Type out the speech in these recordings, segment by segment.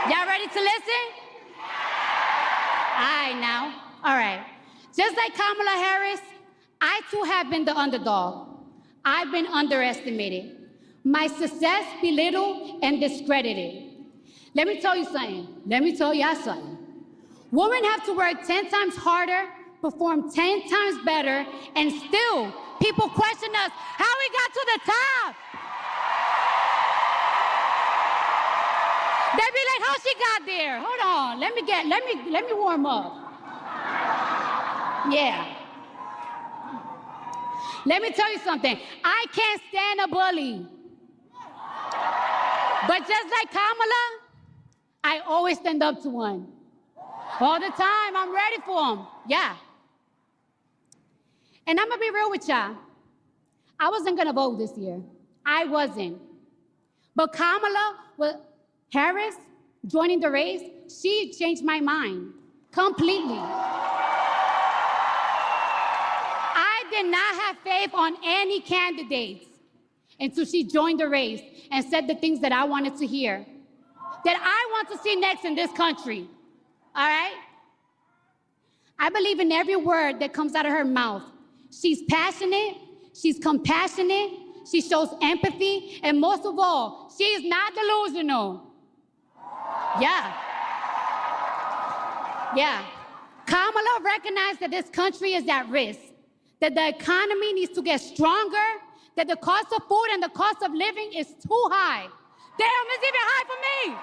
Y'all ready to listen? All right, now. All right. Just like Kamala Harris, I too have been the underdog. I've been underestimated. My success belittled and discredited. Let me tell you something. Let me tell y'all something. Women have to work 10 times harder, perform 10 times better, and still people question us how we got to the top. They be like, how she got there? Hold on, let me warm up. Yeah. Let me tell you something. I can't stand a bully. But just like Kamala, I always stand up to one. All the time, I'm ready for him. Yeah. And I'm gonna be real with y'all. I wasn't gonna vote this year. I wasn't. But Kamala Harris joining the race, she changed my mind completely. I did not have faith on any candidates until she joined the race and said the things that I wanted to hear, that I want to see next in this country. All right? I believe in every word that comes out of her mouth. She's passionate, she's compassionate, she shows empathy, and most of all, she is not delusional. Yeah. Yeah. Kamala recognized that this country is at risk, that the economy needs to get stronger, that the cost of food and the cost of living is too high. Damn, it's even high for me.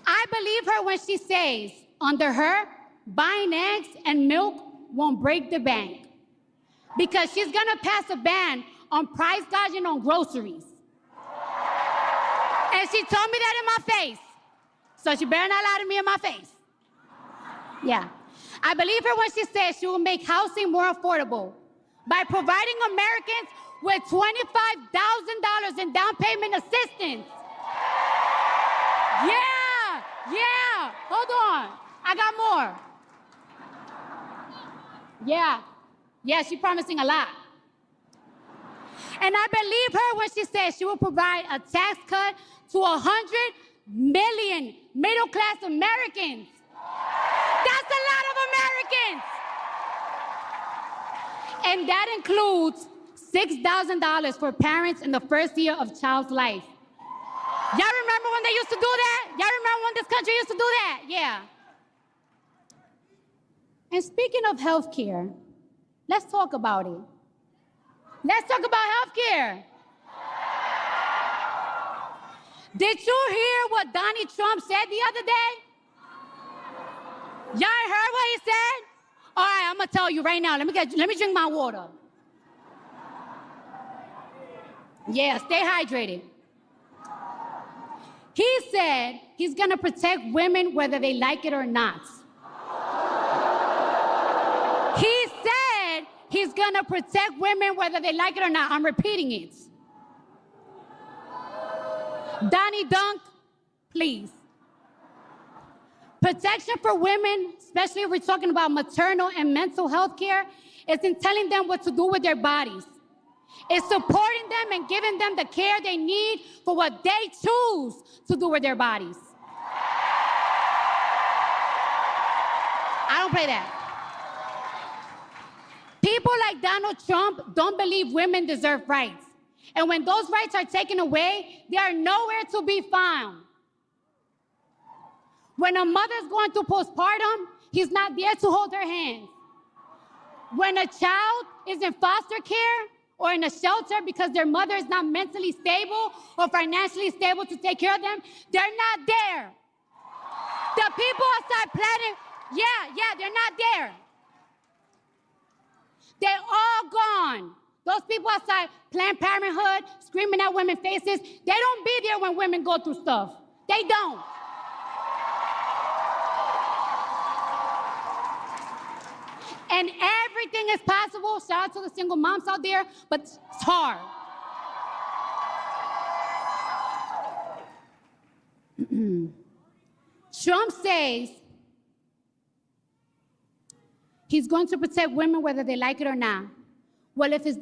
I believe her when she says, under her, buying eggs and milk won't break the bank, because she's gonna pass a ban on price gouging on groceries. And she told me that in my face, so she better not lie to me in my face. Yeah. I believe her when she says she will make housing more affordable by providing Americans with $25,000 in down payment assistance. Yeah, hold on. I got more. Yeah, she's promising a lot. And I believe her when she says she will provide a tax cut to 100 million middle-class Americans. That's a lot of Americans. And that includes $6,000 for parents in the first year of child's life. Y'all remember when they used to do that? Y'all remember when this country used to do that? Yeah. And speaking of healthcare, let's talk about it. Let's talk about healthcare. Did you hear what Donald Trump said the other day? Y'all heard what he said? All right, I'm gonna tell you right now. Let me drink my water. Yeah, stay hydrated. He said he's gonna protect women whether they like it or not. He said he's gonna protect women whether they like it or not. I'm repeating it. Donnie Dunk, please. Protection for women, especially if we're talking about maternal and mental health care, is in telling them what to do with their bodies. It's supporting them and giving them the care they need for what they choose to do with their bodies. I don't play that. People like Donald Trump don't believe women deserve rights. And when those rights are taken away, they are nowhere to be found. When a mother's going through postpartum, he's not there to hold her hand. When a child is in foster care or in a shelter because their mother is not mentally stable or financially stable to take care of them, they're not there. The people outside planning, they're not there. They're all gone. Those people outside Planned Parenthood screaming at women's faces, they don't be there when women go through stuff. They don't. And everything is possible. Shout out to the single moms out there, but it's hard. Trump says he's going to protect women whether they like it or not. Well, if his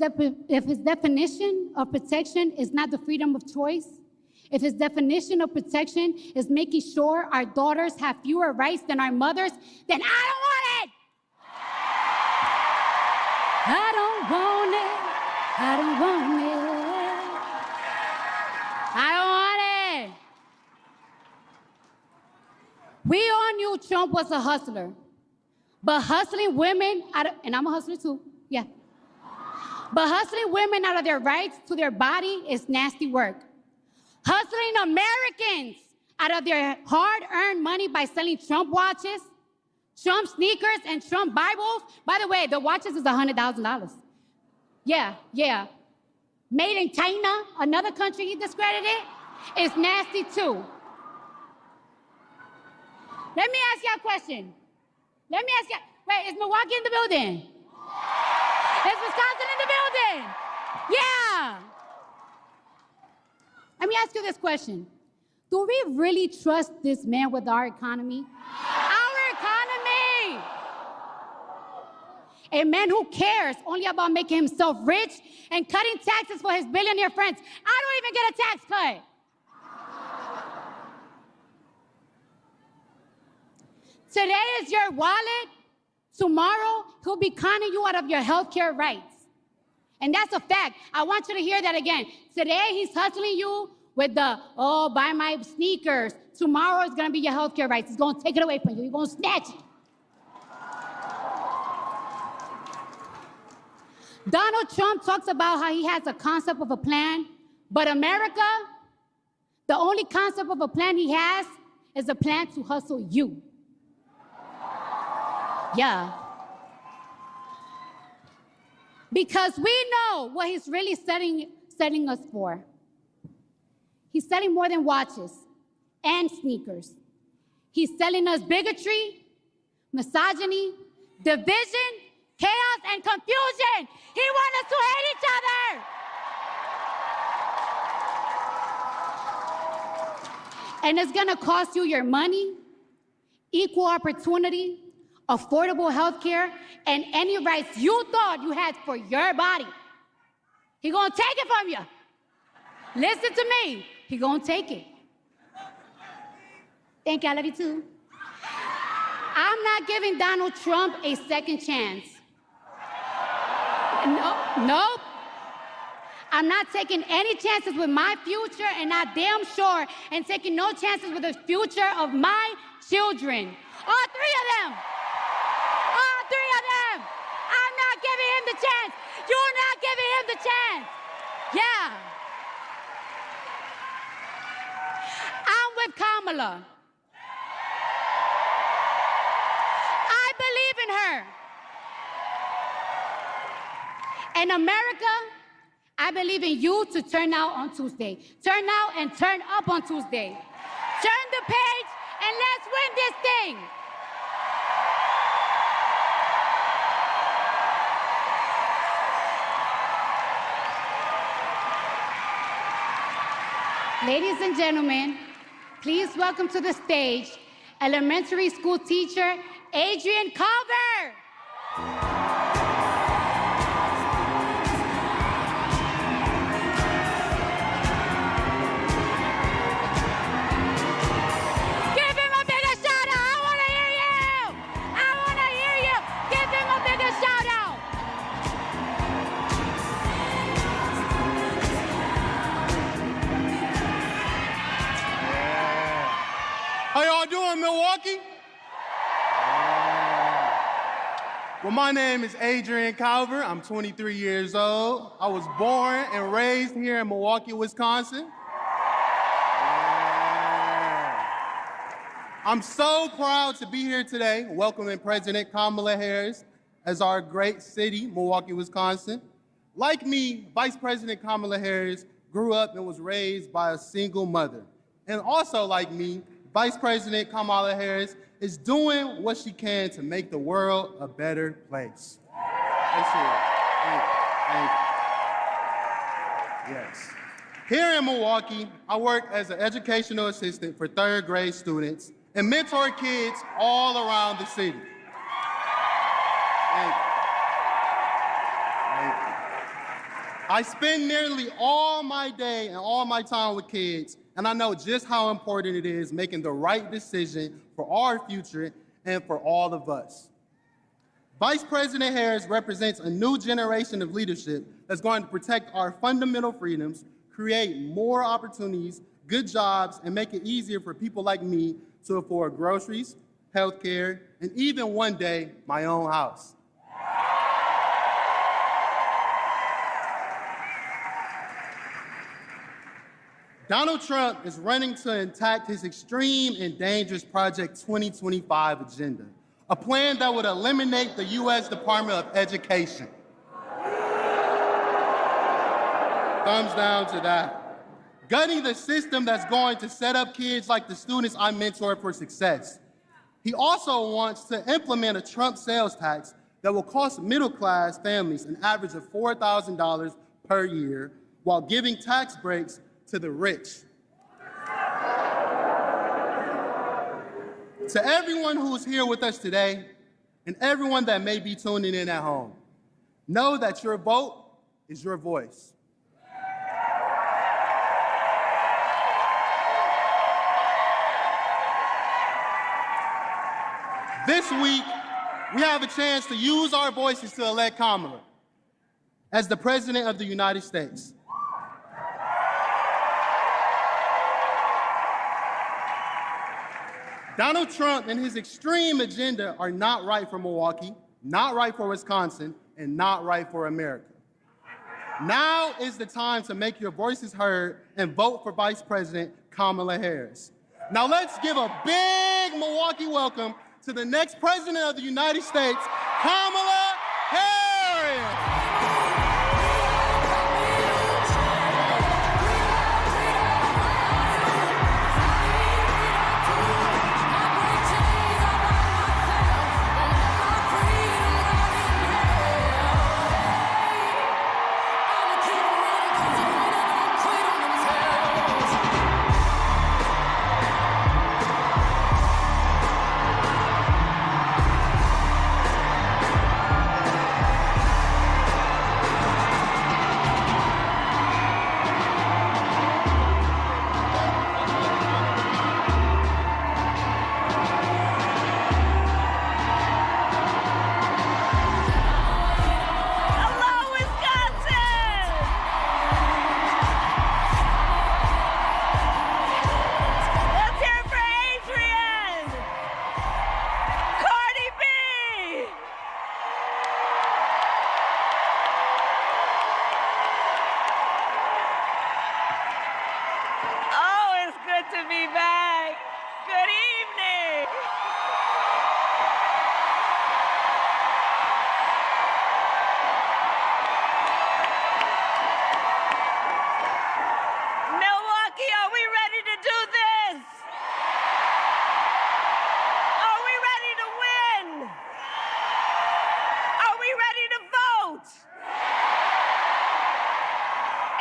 definition of protection is not the freedom of choice, If his definition of protection is making sure our daughters have fewer rights than our mothers, then I don't want it! I don't want it. I don't want it. I don't want it. We all knew Trump was a hustler. But hustling women, and I'm a hustler too, yeah. But hustling women out of their rights to their body is nasty work. Hustling Americans out of their hard-earned money by selling Trump watches, Trump sneakers, and Trump Bibles. By the way, the watches is $100,000. Yeah. Made in China, another country he discredited, is nasty too. Let me ask you a question. Wait, is Milwaukee in the building? Is Wisconsin in the building? Yeah. Let me ask you this question. Do we really trust this man with our economy? Our economy! A man who cares only about making himself rich and cutting taxes for his billionaire friends. I don't even get a tax cut. Today is your wallet. Tomorrow, he'll be conning you out of your healthcare rights. And that's a fact. I want you to hear that again. Today, he's hustling you with the, oh, buy my sneakers. Tomorrow is going to be your healthcare rights. He's going to take it away from you. He's going to snatch it. Donald Trump talks about how he has a concept of a plan, but America, the only concept of a plan he has is a plan to hustle you. Yeah. Because we know what he's really setting us for. He's selling more than watches and sneakers. He's selling us bigotry, misogyny, division, chaos, and confusion. He wants us to hate each other. And it's gonna cost you your money, equal opportunity, affordable health care, and any rights you thought you had for your body. He gonna take it from you. Listen to me, he gonna take it. Thank you, I love you too. I'm not giving Donald Trump a second chance. Nope. I'm not taking any chances with my future, and I damn sure and taking no chances with the future of my children. All three of them. All three of them. I'm not giving him the chance. You're not giving him the chance. Yeah. I'm with Kamala. I believe in her. And America, I believe in you to turn out on Tuesday. Turn out and turn up on Tuesday. Turn the page and let's win this thing. Ladies and gentlemen, please welcome to the stage elementary school teacher Adrian Culver. How y'all doing, Milwaukee? Well, my name is Adrian Culver. I'm 23 years old. I was born and raised here in Milwaukee, Wisconsin. I'm so proud to be here today welcoming President Kamala Harris as our great city, Milwaukee, Wisconsin. Like me, Vice President Kamala Harris grew up and was raised by a single mother. And also like me, Vice President Kamala Harris is doing what she can to make the world a better place. That's it. Thank you. Yes. Here in Milwaukee, I work as an educational assistant for third grade students and mentor kids all around the city. Thank you. Thank you. I spend nearly all my day and all my time with kids and I know just how important it is making the right decision for our future and for all of us. Vice President Harris represents a new generation of leadership that's going to protect our fundamental freedoms, create more opportunities, good jobs, and make it easier for people like me to afford groceries, healthcare, and even one day, my own house. Donald Trump is running to enact his extreme and dangerous Project 2025 agenda, a plan that would eliminate the U.S. Department of Education. Thumbs down to that. Gutting the system that's going to set up kids like the students I mentored for success. He also wants to implement a Trump sales tax that will cost middle-class families an average of $4,000 per year while giving tax breaks to the rich. To everyone who's here with us today, and everyone that may be tuning in at home, know that your vote is your voice. This week, we have a chance to use our voices to elect Kamala as the President of the United States. Donald Trump and his extreme agenda are not right for Milwaukee, not right for Wisconsin, and not right for America. Now is the time to make your voices heard and vote for Vice President Kamala Harris. Now let's give a big Milwaukee welcome to the next President of the United States, Kamala Harris.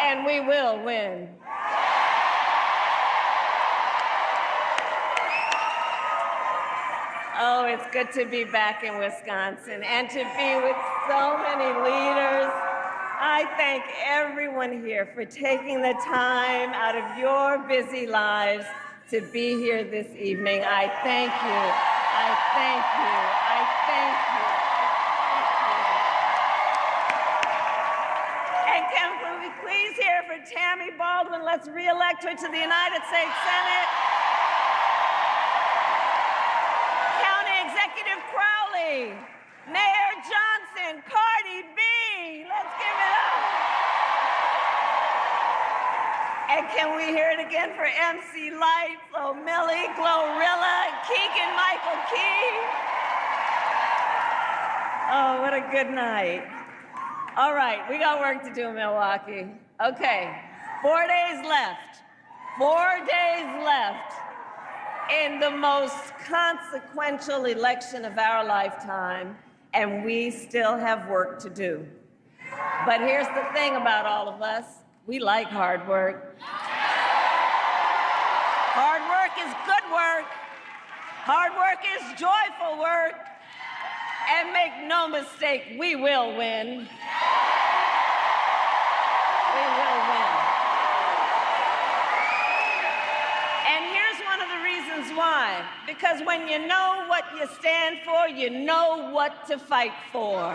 And we will win. Oh, it's good to be back in Wisconsin and to be with so many leaders. I thank everyone here for taking the time out of your busy lives to be here this evening. I thank you. I thank you. I thank you. And can we please hear for Tammy Baldwin? Let's re-elect her to the United States Senate. County Executive Crowley, Mayor Johnson, Cardi B. Let's give it up. And can we hear it again for MC Light, Flo Millie, Glorilla, Keegan Michael Key? Oh, what a good night. All right, we got work to do in Milwaukee. Okay, 4 days left. 4 days left in the most consequential election of our lifetime, and we still have work to do. But here's the thing about all of us. We like hard work. Hard work is good work. Hard work is joyful work. And make no mistake, we will win. We will win. Why? Because when you know what you stand for, you know what to fight for.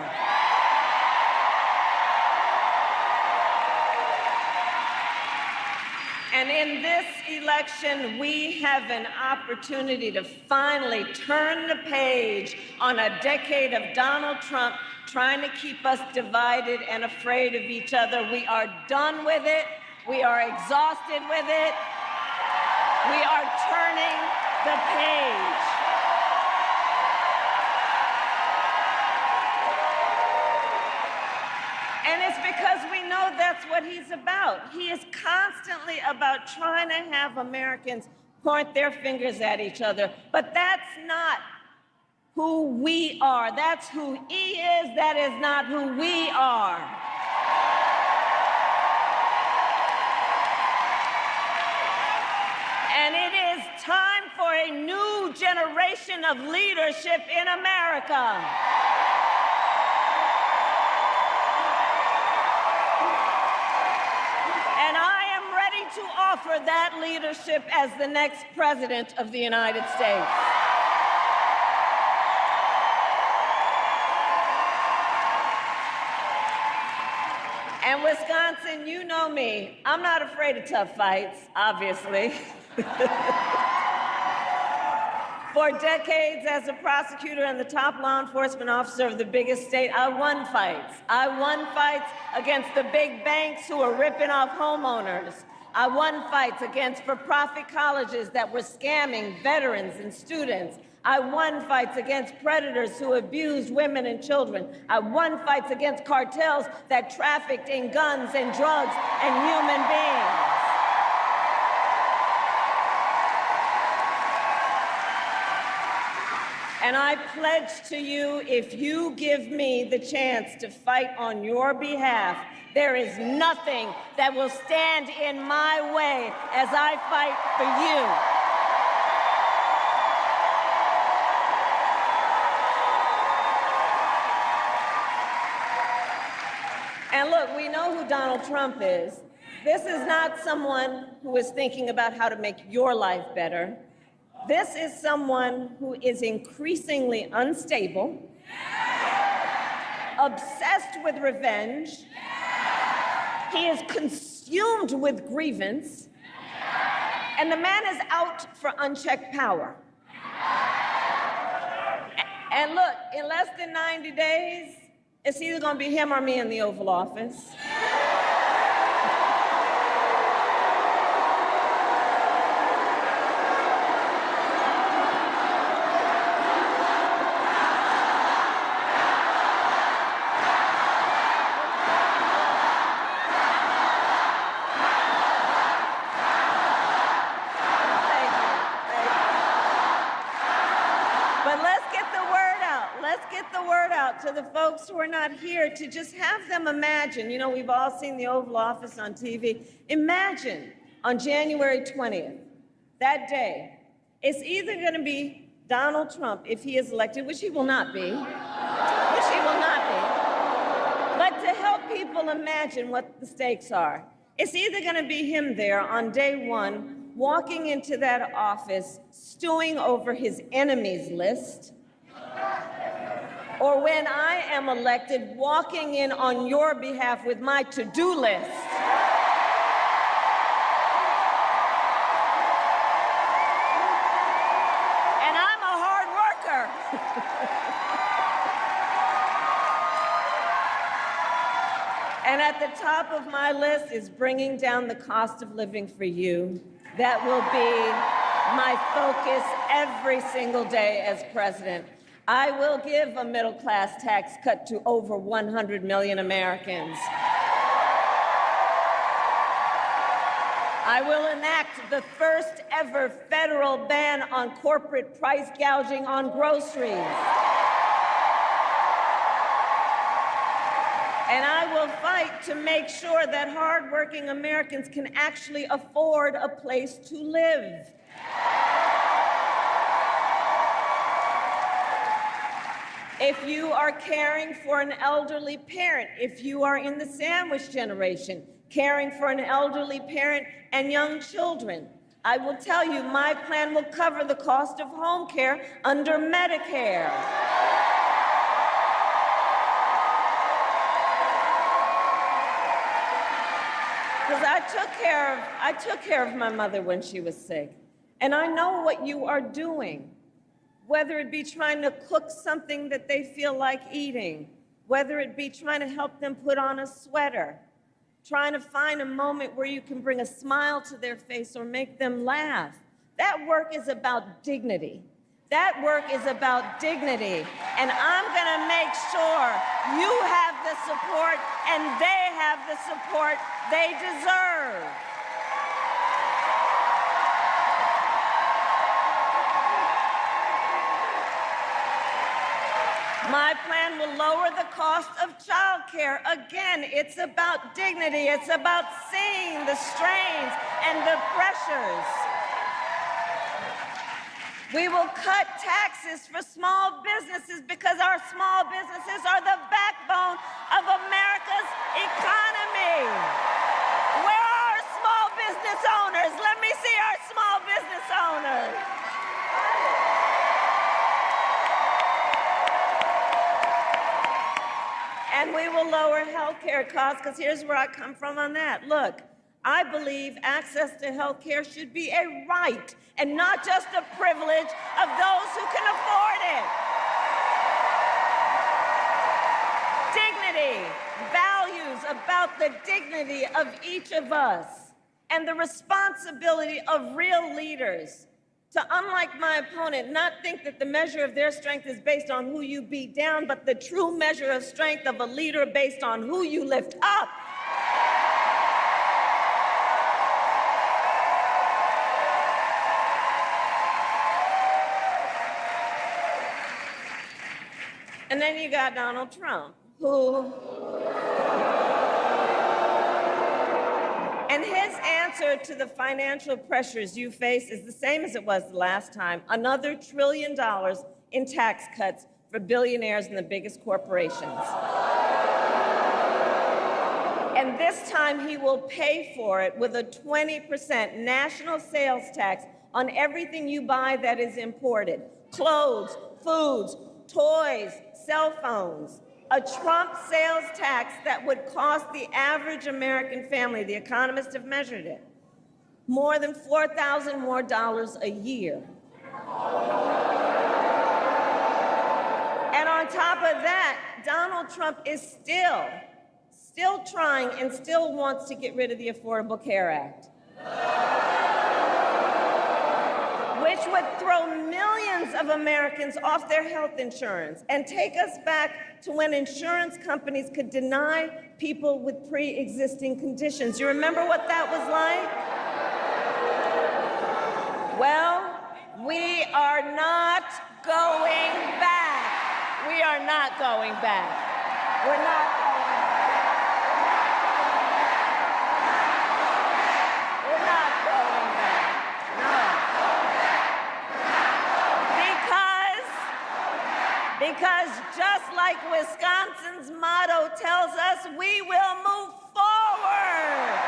And in this election, we have an opportunity to finally turn the page on a decade of Donald Trump trying to keep us divided and afraid of each other. We are done with it. We are exhausted with it. We are turning the page. And it's because we know that's what he's about. He is constantly about trying to have Americans point their fingers at each other. But that's not who we are. That's who he is. That is not who we are. And it is time for a new generation of leadership in America. And I am ready to offer that leadership as the next president of the United States. And Wisconsin, you know me. I'm not afraid of tough fights, obviously. For decades as a prosecutor and the top law enforcement officer of the biggest state, I won fights. I won fights against the big banks who were ripping off homeowners. I won fights against for-profit colleges that were scamming veterans and students. I won fights against predators who abused women and children. I won fights against cartels that trafficked in guns and drugs and human beings. And I pledge to you, if you give me the chance to fight on your behalf, there is nothing that will stand in my way as I fight for you. And look, we know who Donald Trump is. This is not someone who is thinking about how to make your life better. This is someone who is increasingly unstable, obsessed with revenge. He is consumed with grievance, and the man is out for unchecked power. And look, in less than 90 days, it's either going to be him or me in the Oval Office. To the folks who are not here, to just have them imagine, you know, we've all seen the Oval Office on TV. Imagine on January 20th, that day, it's either going to be Donald Trump, if he is elected, which he will not be, but to help people imagine what the stakes are, it's either going to be him there on day one, walking into that office, stewing over his enemies list, or when I am elected, walking in on your behalf with my to-do list. And I'm a hard worker. And at the top of my list is bringing down the cost of living for you. That will be my focus every single day as president. I will give a middle-class tax cut to over 100 million Americans. I will enact the first ever federal ban on corporate price gouging on groceries. And I will fight to make sure that hardworking Americans can actually afford a place to live. If you are caring for an elderly parent, if you are in the sandwich generation, caring for an elderly parent and young children, I will tell you, my plan will cover the cost of home care under Medicare. Because I took care of my mother when she was sick. And I know what you are doing, whether it be trying to cook something that they feel like eating, whether it be trying to help them put on a sweater, trying to find a moment where you can bring a smile to their face or make them laugh. That work is about dignity. That work is about dignity. And I'm gonna make sure you have the support and they have the support they deserve. My plan will lower the cost of childcare. Again, it's about dignity. It's about seeing the strains and the pressures. We will cut taxes for small businesses because our small businesses are the backbone of America's economy. Where are our small business owners? Let me see our small business owners. And we will lower health care costs, because here's where I come from on that. Look, I believe access to health care should be a right and not just a privilege of those who can afford it. Dignity, values about the dignity of each of us, and the responsibility of real leaders to, unlike my opponent, not think that the measure of their strength is based on who you beat down, but the true measure of strength of a leader based on who you lift up. And then you got Donald Trump, who... And his answer to the financial pressures you face is the same as it was the last time: another $1 trillion in tax cuts for billionaires and the biggest corporations. And this time he will pay for it with a 20% national sales tax on everything you buy that is imported: clothes, foods, toys, cell phones. A Trump sales tax that would cost the average American family, the economists have measured it, more than $4,000 more a year. And on top of that, Donald Trump is still trying and still wants to get rid of the Affordable Care Act, which would throw millions of Americans off their health insurance and take us back to when insurance companies could deny people with pre-existing conditions. You remember what that was like? Well, we are not going back. We are not going back. We're not going back. We're not going back. No. Because just like Wisconsin's motto tells us, we will move forward.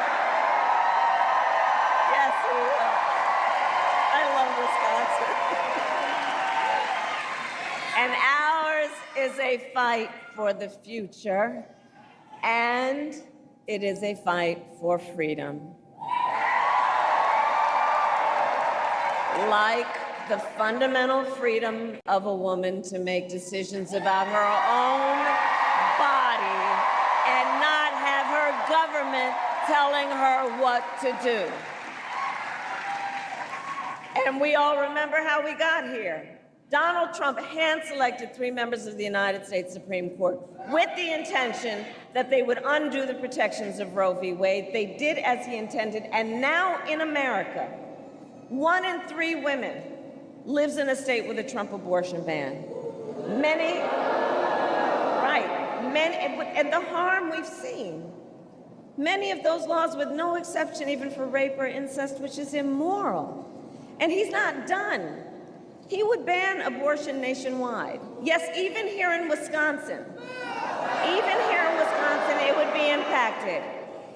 Yes, we will. I love Wisconsin. And ours is a fight for the future, and it is a fight for freedom. Like the fundamental freedom of a woman to make decisions about her own body and not have her government telling her what to do. And we all remember how we got here. Donald Trump hand-selected 3 members of the United States Supreme Court with the intention that they would undo the protections of Roe v. Wade. They did as he intended, and now in America, 1 in 3 women lives in a state with a Trump abortion ban. And the harm we've seen. Many of those laws with no exception even for rape or incest, which is immoral. And he's not done. He would ban abortion nationwide. Yes, even here in Wisconsin. Even here in Wisconsin, it would be impacted.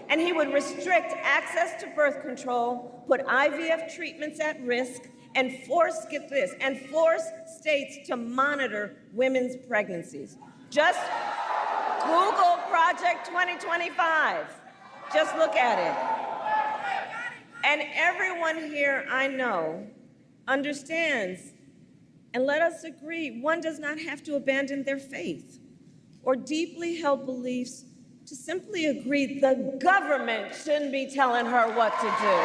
And he would restrict access to birth control, put IVF treatments at risk, and force, get this, and force states to monitor women's pregnancies. Just Google Project 2025. Just look at it. And everyone here I know understands, and let us agree, one does not have to abandon their faith or deeply held beliefs to simply agree the government shouldn't be telling her what to do.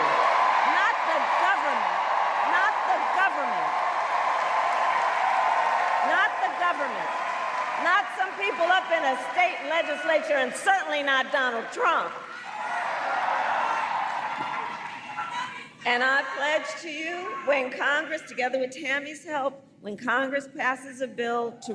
Not the government. Not the government. Not the government. Not some people up in a state legislature, and certainly not Donald Trump. And I pledge to you, when Congress, together with Tammy's help, when Congress passes a bill to